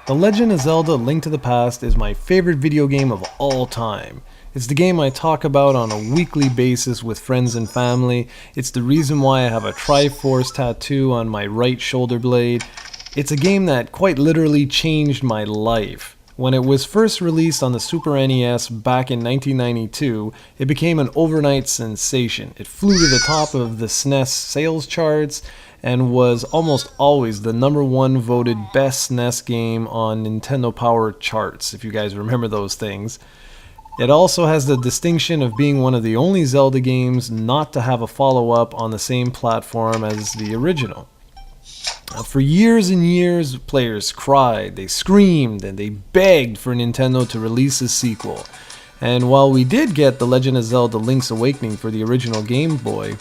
The Legend of Zelda: Link to the Past is my favorite video game of all time. It's the game I talk about on a weekly basis with friends and family. It's the reason why I have a Triforce tattoo on my right shoulder blade. It's a game that quite literally changed my life. When it was first released on the Super NES back in 1992, it became an overnight sensation. It flew to the top of the SNES sales charts and was almost always the #1 voted best SNES game on Nintendo Power charts, if you guys remember those things. It also has the distinction of being one of the only Zelda games not to have a follow-up on the same platform as the original. For years and years, players cried, they screamed, and they begged for Nintendo to release a sequel. And while we did get The Legend of Zelda: Link's Awakening for the original Game Boy,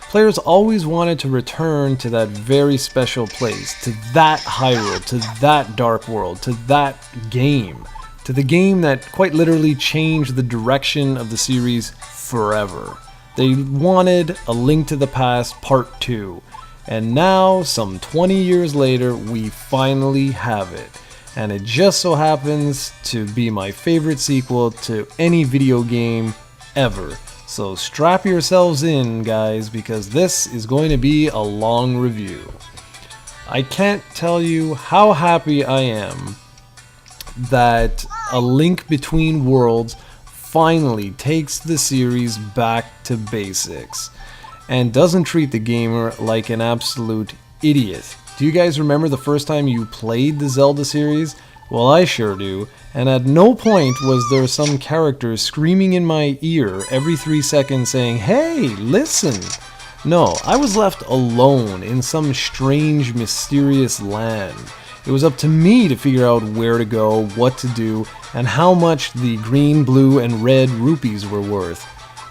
players always wanted to return to that very special place, to that Hyrule, to that Dark World, to that game, to the game that quite literally changed the direction of the series forever. They wanted A Link to the Past Part 2. And now, some 20 years later, we finally have it. And it just so happens to be my favorite sequel to any video game ever. So strap yourselves in, guys, because this is going to be a long review. I can't tell you how happy I am that A Link Between Worlds finally takes the series back to basics and doesn't treat the gamer like an absolute idiot. Do you guys remember the first time you played the Zelda series? Well, I sure do, and at no point was there some character screaming in my ear every 3 seconds saying, "Hey, listen!" No, I was left alone in some strange, mysterious land. It was up to me to figure out where to go, what to do, and how much the green, blue, and red rupees were worth.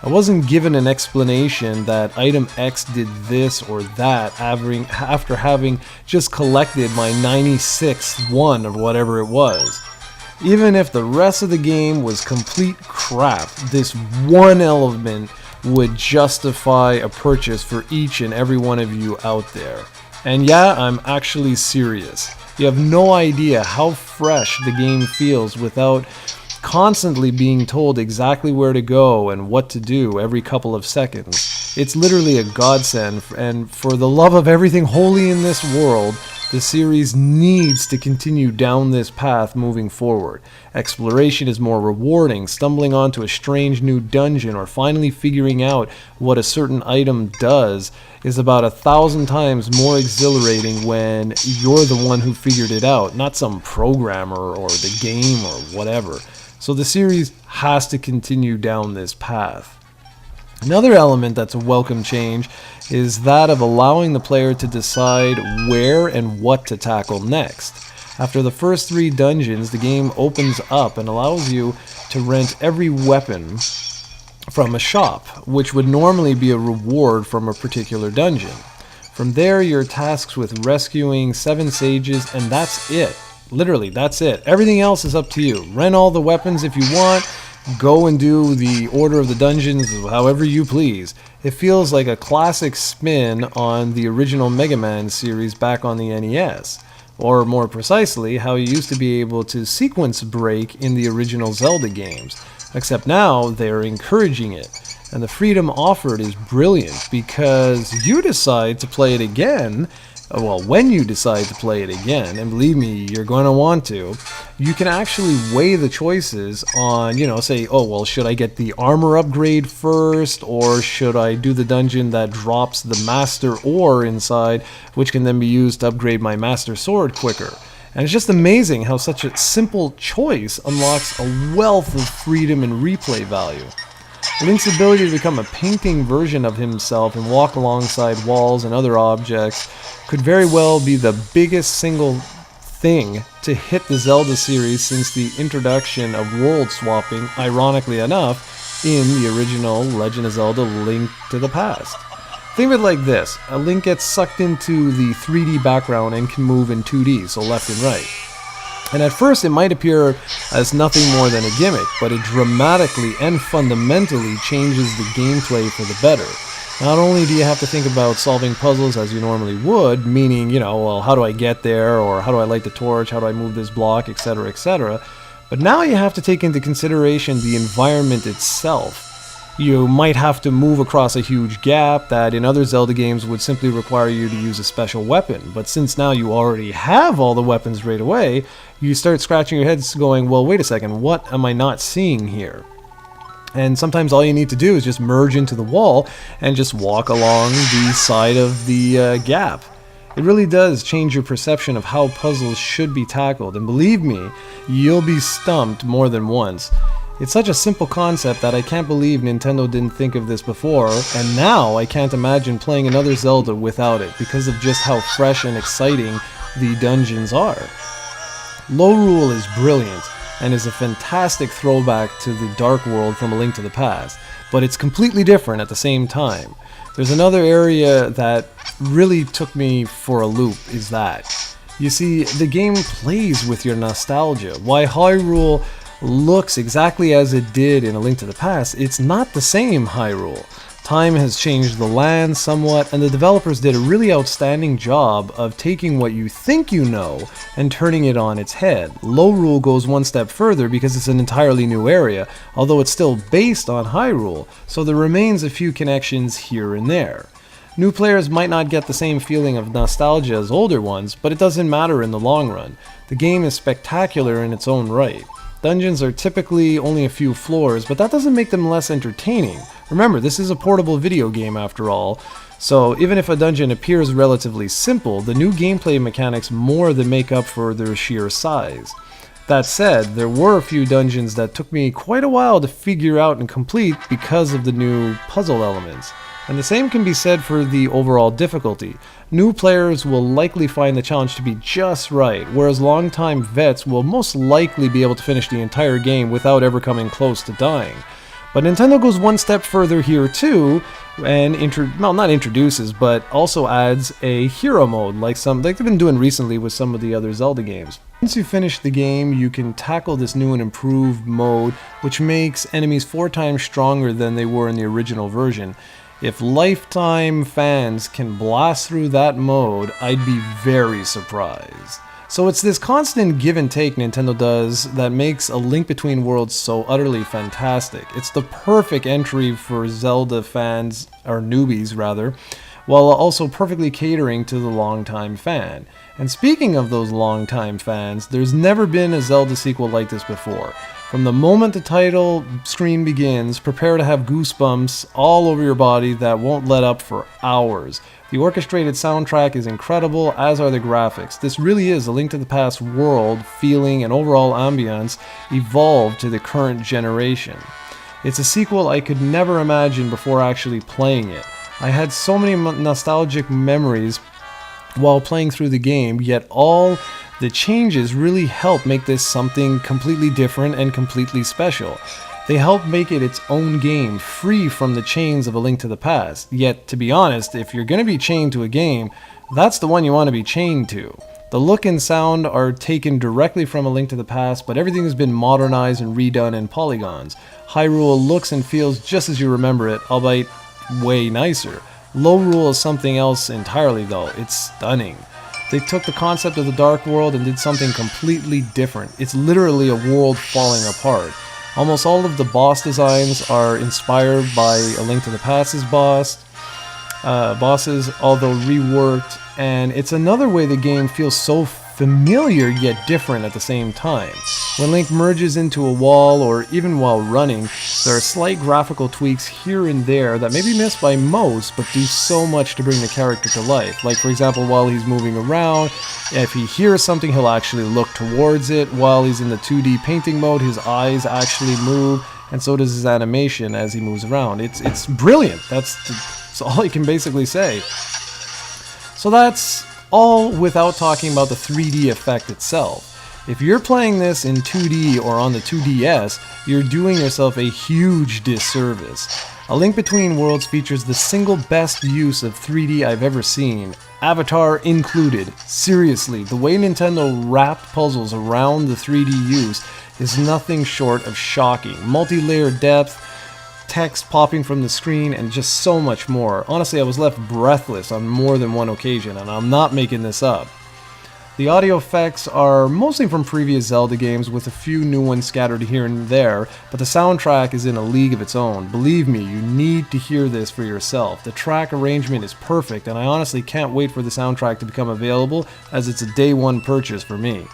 I wasn't given an explanation that item X did this or that after having just collected my 96th one or whatever it was. Even if the rest of the game was complete crap, this one element would justify a purchase for each and every one of you out there. And yeah, I'm actually serious. You have no idea how fresh the game feels without constantly being told exactly where to go and what to do every couple of seconds. It's literally a godsend, and for the love of everything holy in this world, the series needs to continue down this path moving forward. Exploration is more rewarding. Stumbling onto a strange new dungeon or finally figuring out what a certain item does is about 1,000 times more exhilarating when you're the one who figured it out, not some programmer or the game or whatever. So the series has to continue down this path. Another element that's a welcome change is that of allowing the player to decide where and what to tackle next. After the first 3 dungeons, the game opens up and allows you to rent every weapon from a shop, which would normally be a reward from a particular dungeon. From there, you're tasked with rescuing 7 sages, and that's it. Literally, that's it. Everything else is up to you. Rent all the weapons if you want. Go and do the order of the dungeons however you please. It feels like a classic spin on the original Mega Man series back on the NES. Or more precisely, how you used to be able to sequence break in the original Zelda games. Except now, they're encouraging it. And the freedom offered is brilliant because you decide to play it again. Well, when you decide to play it again, and believe me, you're going to want to, you can actually weigh the choices on, say, oh, well, should I get the armor upgrade first, or should I do the dungeon that drops the master ore inside, which can then be used to upgrade my master sword quicker. And it's just amazing how such a simple choice unlocks a wealth of freedom and replay value. Link's ability to become a painting version of himself and walk alongside walls and other objects could very well be the biggest single thing to hit the Zelda series since the introduction of world swapping, ironically enough, in the original Legend of Zelda: Link to the Past. Think of it like this: a Link gets sucked into the 3D background and can move in 2D, so left and right. And at first it might appear as nothing more than a gimmick, but it dramatically and fundamentally changes the gameplay for the better. Not only do you have to think about solving puzzles as you normally would, meaning, well, how do I get there, or how do I light the torch, how do I move this block, etc., etc., but now you have to take into consideration the environment itself. You might have to move across a huge gap that in other Zelda games would simply require you to use a special weapon, but since now you already have all the weapons right away, you start scratching your heads going, well, wait a second, what am I not seeing here? And sometimes all you need to do is just merge into the wall and just walk along the side of the gap. It really does change your perception of how puzzles should be tackled, and believe me, you'll be stumped more than once. It's such a simple concept that I can't believe Nintendo didn't think of this before, and now I can't imagine playing another Zelda without it because of just how fresh and exciting the dungeons are. Lorule is brilliant and is a fantastic throwback to the Dark World from A Link to the Past, but it's completely different at the same time. There's another area that really took me for a loop is that. You see, the game plays with your nostalgia. Why Hyrule looks exactly as it did in A Link to the Past, it's not the same Hyrule. Time has changed the land somewhat, and the developers did a really outstanding job of taking what you think you know and turning it on its head. Lorule goes one step further because it's an entirely new area, although it's still based on Hyrule, so there remains a few connections here and there. New players might not get the same feeling of nostalgia as older ones, but it doesn't matter in the long run. The game is spectacular in its own right. Dungeons are typically only a few floors, but that doesn't make them less entertaining. Remember, this is a portable video game after all, so even if a dungeon appears relatively simple, the new gameplay mechanics more than make up for their sheer size. That said, there were a few dungeons that took me quite a while to figure out and complete because of the new puzzle elements. And the same can be said for the overall difficulty. New players will likely find the challenge to be just right, whereas longtime vets will most likely be able to finish the entire game without ever coming close to dying. But Nintendo goes one step further here too, and not introduces, but also adds a hero mode, like they've been doing recently with some of the other Zelda games. Once you finish the game, you can tackle this new and improved mode, which makes enemies 4 times stronger than they were in the original version. If lifetime fans can blast through that mode, I'd be very surprised. So it's this constant give and take Nintendo does that makes A Link Between Worlds so utterly fantastic. It's the perfect entry for Zelda fans, or newbies rather, while also perfectly catering to the longtime fan. And speaking of those longtime fans, there's never been a Zelda sequel like this before. From the moment the title screen begins, prepare to have goosebumps all over your body that won't let up for hours. The orchestrated soundtrack is incredible, as are the graphics. This really is A Link to the Past world, feeling, and overall ambience evolved to the current generation. It's a sequel I could never imagine before actually playing it. I had so many nostalgic memories while playing through the game, yet all the changes really help make this something completely different and completely special. They help make it its own game, free from the chains of A Link to the Past. Yet, to be honest, if you're going to be chained to a game, that's the one you want to be chained to. The look and sound are taken directly from A Link to the Past, but everything has been modernized and redone in polygons. Hyrule looks and feels just as you remember it, albeit way nicer. Lorule is something else entirely though. It's stunning. They took the concept of the Dark World and did something completely different. It's literally a world falling apart. Almost all of the boss designs are inspired by A Link to the Past's bosses, although reworked, and it's another way the game feels so familiar yet different at the same time. When Link merges into a wall or even while running, there are slight graphical tweaks here and there that may be missed by most but do so much to bring the character to life. Like for example, while he's moving around, if he hears something he'll actually look towards it. While he's in the 2D painting mode, his eyes actually move, and so does his animation as he moves around. It's brilliant. That's all I can basically say. So that's all without talking about the 3D effect itself. If you're playing this in 2D or on the 2DS, you're doing yourself a huge disservice. A Link Between Worlds features the single best use of 3D I've ever seen, Avatar included. Seriously, the way Nintendo wrapped puzzles around the 3D use is nothing short of shocking. Multi-layered depth, text popping from the screen, and just so much more. Honestly, I was left breathless on more than one occasion, and I'm not making this up. The audio effects are mostly from previous Zelda games, with a few new ones scattered here and there, but the soundtrack is in a league of its own. Believe me, you need to hear this for yourself. The track arrangement is perfect, and I honestly can't wait for the soundtrack to become available, as it's a day one purchase for me.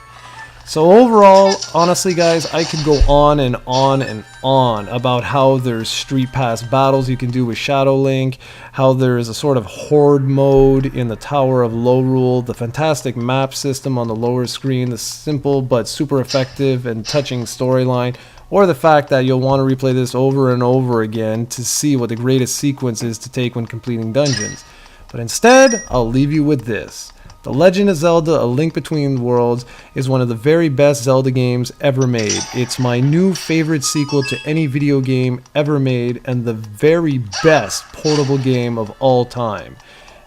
So overall, honestly guys, I could go on and on and on about how there's street pass battles you can do with Shadow Link, how there's a sort of horde mode in the Tower of Lorule, the fantastic map system on the lower screen, the simple but super effective and touching storyline, or the fact that you'll want to replay this over and over again to see what the greatest sequence is to take when completing dungeons. But instead, I'll leave you with this. The Legend of Zelda: A Link Between Worlds is one of the very best Zelda games ever made. It's my new favorite sequel to any video game ever made, and the very best portable game of all time.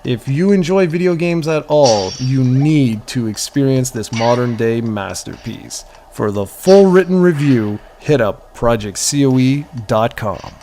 If you enjoy video games at all, you need to experience this modern day masterpiece. For the full written review, hit up projectcoe.com.